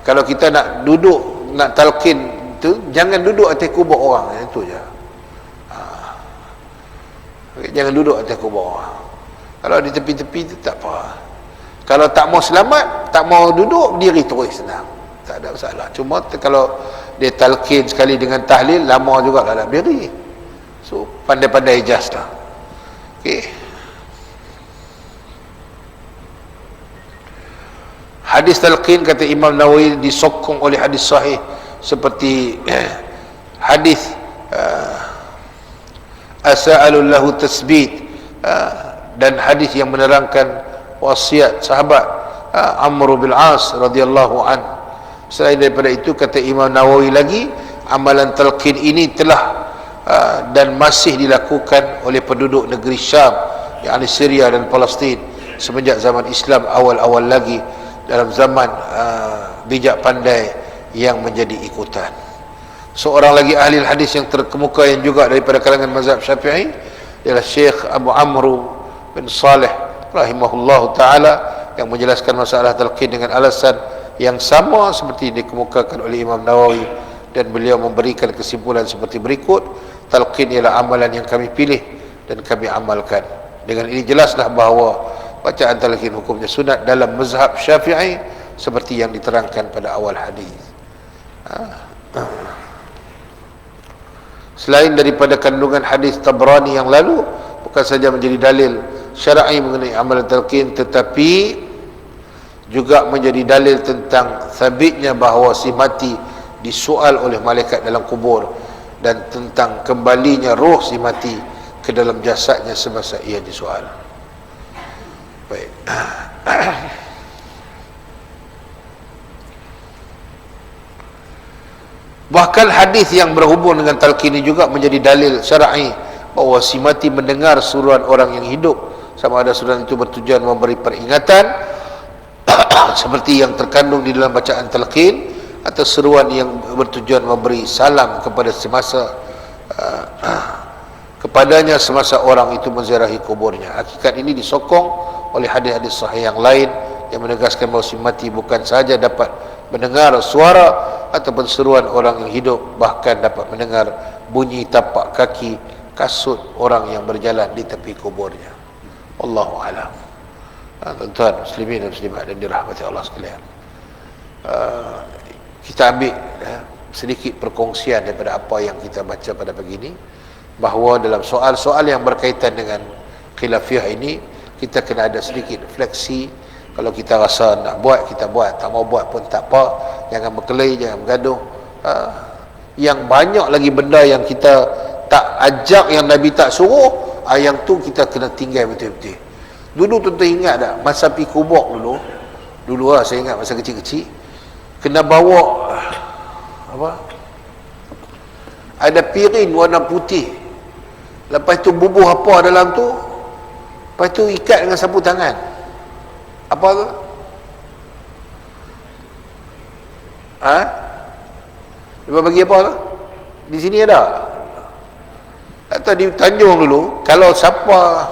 Kalau kita nak duduk, nak talqin tu, jangan duduk atas kubur orang, itu je. Jangan duduk atas kubur orang. Kalau di tepi-tepi tu tak apa. Kalau tak mau selamat, tak mau duduk, berdiri terus, senang, tak ada masalah. Cuma kalau dia talqin sekali dengan tahlil, lama juga lah nak berdiri. So pandai-pandai ijaz lah. Okay. Hadis talqin kata Imam Nawawi disokong oleh hadis sahih seperti hadis as'alul lahu tasbit, dan hadis yang menerangkan wasiat sahabat Amr bin As radhiyallahu an. Selain daripada itu, kata Imam Nawawi lagi, amalan talqin ini telah dan masih dilakukan oleh penduduk negeri Syam, yakni Syria dan Palestin, semenjak zaman Islam awal-awal lagi, dalam zaman bijak pandai yang menjadi ikutan. Seorang lagi ahli hadis yang terkemuka yang juga daripada kalangan mazhab Syafi'i ialah Syekh Abu Amr bin Saleh rahimahullahu taala, yang menjelaskan masalah talqin dengan alasan yang sama seperti dikemukakan oleh Imam Nawawi, dan beliau memberikan kesimpulan seperti berikut: talqin ialah amalan yang kami pilih dan kami amalkan. Dengan ini jelaslah bahawa bacaan talqin hukumnya sunat dalam mazhab Syafi'i seperti yang diterangkan pada awal hadis. Selain daripada kandungan hadis Tabrani yang lalu, bukan saja menjadi dalil syar'i mengenai amalan talqin, tetapi juga menjadi dalil tentang sabitnya bahawa si mati disoal oleh malaikat dalam kubur, dan tentang kembalinya roh si mati ke dalam jasadnya semasa ia disoal. Baik. Bahkan hadis yang berhubung dengan talqin ini juga menjadi dalil syar'i bahawa si mati mendengar suruhan orang yang hidup, sama ada suruhan itu bertujuan memberi peringatan seperti yang terkandung di dalam bacaan talqin, atau seruan yang bertujuan memberi salam kepada kepadanya semasa orang itu menziarahi kuburnya. Hakikat ini disokong oleh hadis-hadis sahih yang lain yang menegaskan bahawa si mati bukan sahaja dapat mendengar suara ataupun seruan orang yang hidup, bahkan dapat mendengar bunyi tapak kaki kasut orang yang berjalan di tepi kuburnya. Wallahu a'lam. Tuan-tuan muslimin dan muslimat dan dirahmati Allah sekalian, kita ambil sedikit perkongsian daripada apa yang kita baca pada pagi ini, bahawa dalam soal-soal yang berkaitan dengan khilafiyah ini, kita kena ada sedikit refleksi. Kalau kita rasa nak buat, kita buat. Tak mau buat pun tak apa. Jangan berkelahi, jangan bergaduh. Yang banyak lagi benda yang kita tak ajak, yang Nabi tak suruh, yang tu kita kena tinggal betul-betul. Dulu tuan-tuan ingat tak, masa pergi kubur dulu lah, saya ingat masa kecil-kecil, kena bawa apa, ada piring warna putih, lepas tu bubuh apa dalam tu, lepas tu ikat dengan sapu tangan. Apa tu? Dia bagi apa tu? Di sini ada. Atau di Tanjung dulu, kalau siapa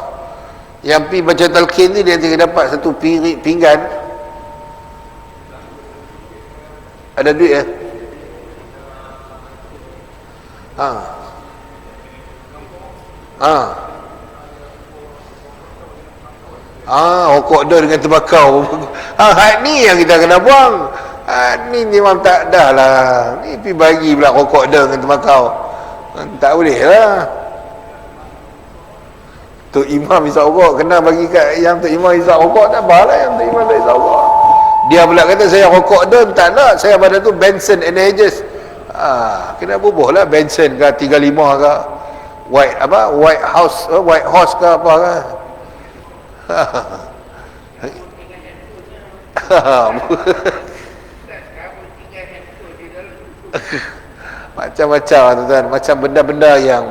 yang pergi baca talqin ni, dia dapat satu piring, pinggan. Ada duit ya? Rokok dah dengan tembakau. Ni yang kita kena buang. Ni memang tak dah lah. Ni pergi bagi pula rokok dah dengan tembakau. Tak boleh lah. Tok Imam isap rokok, kena bagi kat yang Tok Imam isap rokok, tak apa lah yang Tok Imam tak isap rokok. Dia pula kata saya rokok dah, tak nak, saya pada tu Benson and Hedges. Kena bubuh lah Benson ke 35 ke White Horse ke apa ke. Macam-macam tuan, macam benda-benda yang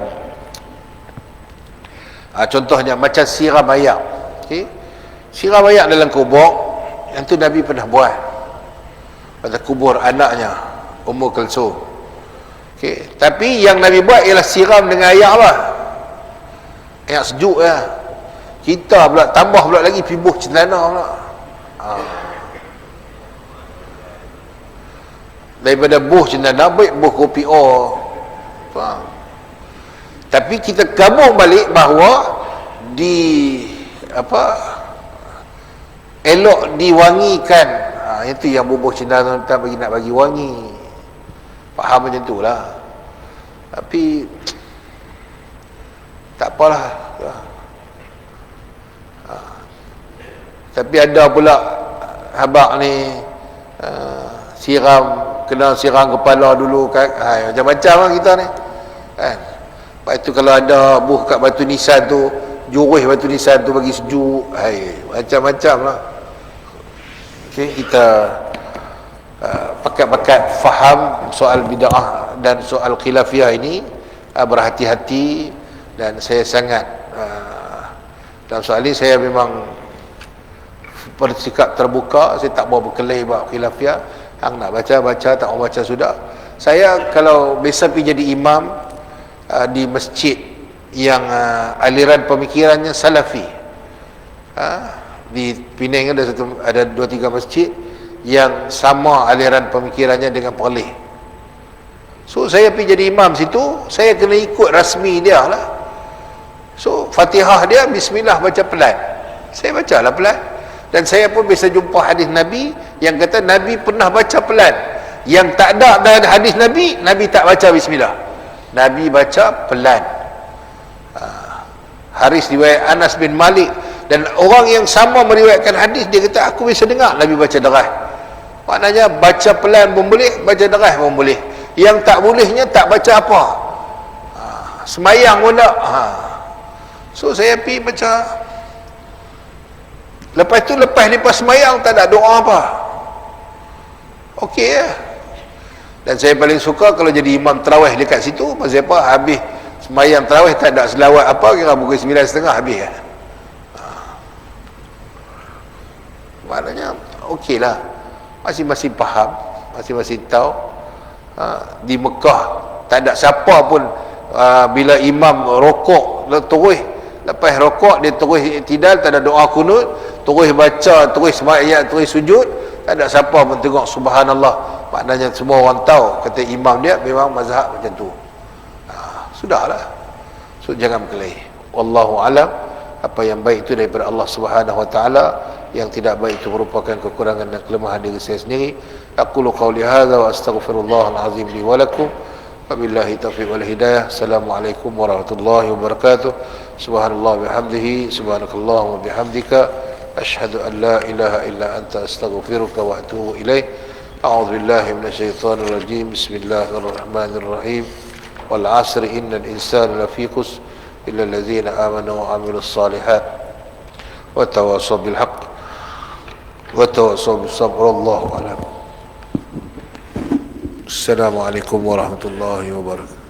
contohnya macam siram ayak. Okay? Siram ayak dalam kubur, yang tu Nabi pernah buat pada kubur anaknya Ummu Kulsum. Okay? Tapi yang Nabi buat ialah siram dengan ayak lah, ayak sejuk lah. Kita pula tambah pula lagi pergi buh cendana pula. Daripada buh cendana baik buh kopi o. Faham? Tapi kita gabung balik bahawa elok diwangikan. Itu yang bubuh cendana tak nak bagi wangi. Faham macam tu lah. Tapi tak apalah. Tapi ada pula habaq ni kena siram kepala dulu kan. Macam-macam lah kita ni kan. Lepas tu kalau ada buh kat batu nisan tu, jurih batu nisan tu bagi sejuk. Macam-macam lah. Okay, kita pakat-pakat faham soal bid'ah dan soal khilafiyah ini, berhati-hati. Dan saya sangat dalam soal ini saya memang bersikap terbuka. Saya tak mau berkelahi buat khilafiyah. Hang nak baca-baca, tak mau baca sudah. Saya kalau biasa pergi jadi imam di masjid yang aliran pemikirannya salafi, di Penang ada 2-3 masjid yang sama aliran pemikirannya dengan Perlis. So saya pergi jadi imam situ, saya kena ikut rasmi dia lah. So Fatihah dia bismillah baca pelan, saya bacalah pelan. Dan saya pun bisa jumpa hadis Nabi yang kata Nabi pernah baca pelan. Yang tak ada dalam hadis Nabi, Nabi tak baca bismillah, Nabi baca pelan. Haris riwayat Anas bin Malik, dan orang yang sama meriwayatkan hadis, dia kata aku bisa dengar Nabi baca deras. Maknanya baca pelan pun boleh, baca deras pun boleh. Yang tak bolehnya tak baca apa, semayang pun tak. So saya pergi baca. Lepas tu lepas semayang tak ada doa apa, okey ya. Dan saya paling suka kalau jadi imam tarawih dekat situ. Pasal apa? Habis semayang tarawih tak ada selawat apa, kira pukul 9.30 habis ya. Maknanya okey lah, masing-masing faham, masing-masing tahu. Di Mekah tak ada siapa pun bila imam rokok terus, lepas rokok dia terus iktidal, tak ada doa kunut, terus baca, terus semayang, terus sujud, tak ada siapa pun tengok subhanallah. Maknanya semua orang tahu kata imam dia memang mazhab macam tu. Sudahlah. So jangan berkelahi. Wallahu alam. Apa yang baik itu daripada Allah Subhanahu wa taala, yang tidak baik itu merupakan kekurangan dan kelemahan diri saya sendiri. Aqulu qawli hadza wa astaghfirullahal azim li wa lakum. Wabillahi taufiq wal hidayah. Assalamualaikum warahmatullahi wabarakatuh. Subhanallah bihamdihi, subhanakallahumma bihamdika, asyhadu an la ilaha illa anta astaghfiruka wa atubu ilaih. A'udzu billahi minasyaitonir rajim. Bismillahirrahmanirrahim. Wal 'asri innal insana lafi khusr illa allazina amanu wa 'amilus shalihat wa tawassaw bil haqq wa tawassaw bis sabr. Wallahu a'lam. Assalamualaikum warahmatullahi wabarakatuh.